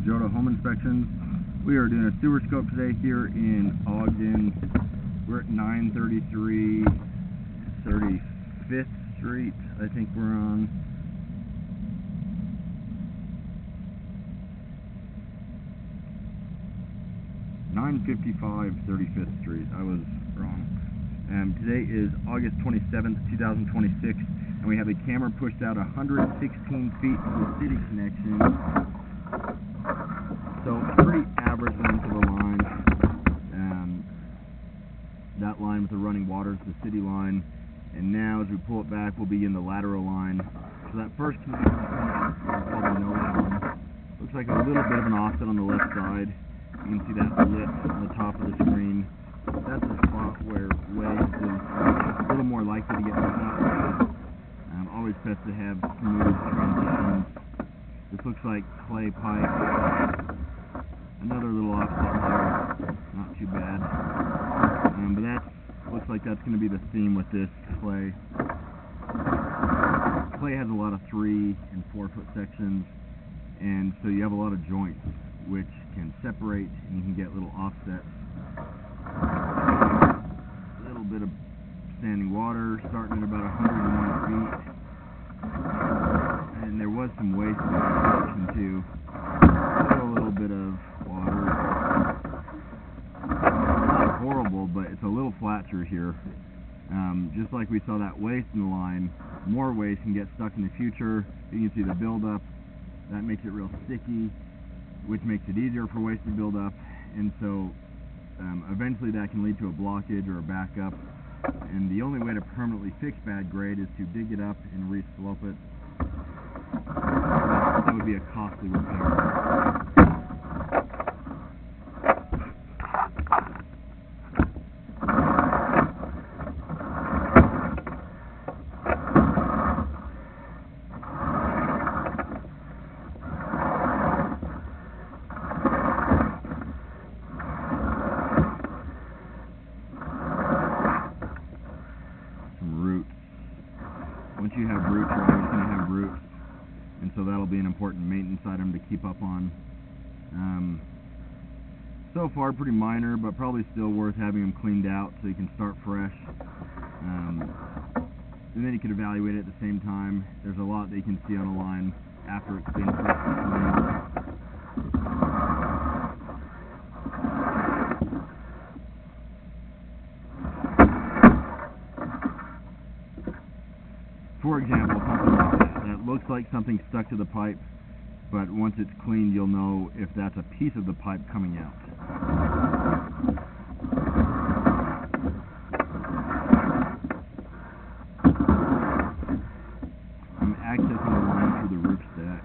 with Joda Home Inspections. We are doing a sewer scope today here in Ogden. We're at 933 35th Street, I think we're on. (955) 35th Street. I was wrong. Today is August 27th, 2026, and we have a camera pushed out 116 feet to the city connection. So pretty average length of a line. That line with the running water is the city line, and now as we pull it back, we'll be in the lateral line. So that first connection point is called the no-load line. Looks like a little bit of an offset on the left side. You can see that lip on the top of the screen. That's a spot where waste is a little more likely to get put out. Always best to have smooth transitions. This looks like clay pipe. Another little offset there, not too bad. But that looks like that's going to be the theme with this clay. Clay has a lot of 3 and 4 foot sections, and so you have a lot of joints which can separate, and you can get little offsets. A little bit of standing water, starting at about 101 feet. And there was some waste in this section too. Still a little bit of water. Not horrible, but it's a little flat through here. Just like we saw that waste in the line, more waste can get stuck in the future. You can see the buildup. That makes it real sticky, which makes it easier for waste to build up, and so eventually that can lead to a blockage or a backup, and the only way to permanently fix bad grade is to dig it up and re-slope it. That would be a costly repair. Once you have roots, you're always going to have roots, and so that'll be an important maintenance item to keep up on. So far pretty minor, but probably still worth having them cleaned out so you can start fresh. And then you can evaluate it at the same time. There's a lot that you can see on a line after it's been freshly cleaned. For example, something like that. That looks like something stuck to the pipe, but once it's cleaned, you'll know if that's a piece of the pipe coming out. I'm accessing the line through the roof stack.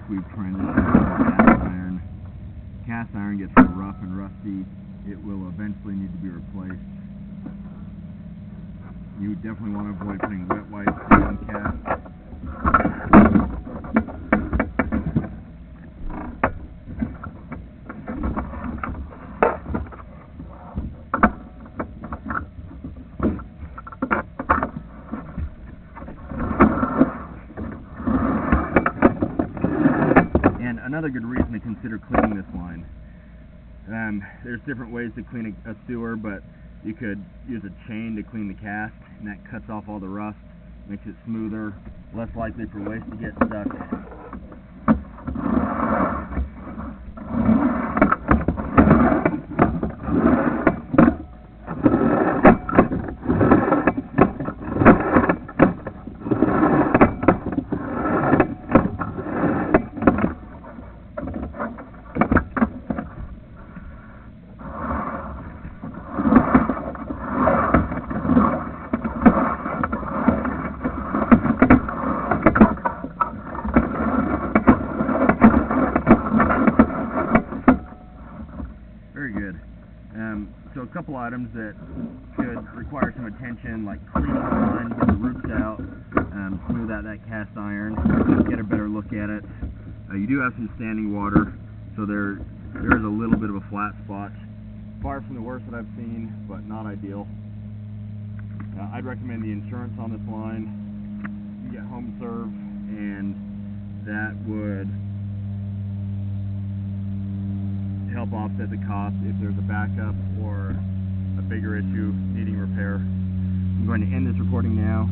We've transitioned to cast iron. Cast iron gets rough and rusty. It will eventually need to be replaced. You definitely want to avoid putting wet wipes on cast. Another good reason to consider cleaning this line. There's different ways to clean a sewer, but you could use a chain to clean the cast, and that cuts off all the rust, makes it smoother, less likely for waste to get stuck. couple items that could require some attention, like cleaning the line, get the roots out, smooth out that cast iron, get a better look at it. You do have some standing water, so there is a little bit of a flat spot. Far from the worst that I've seen, but not ideal. I'd recommend the insurance on this line. You get home serve, and that would help offset the cost if there's a backup or a bigger issue needing repair. I'm going to end this recording now.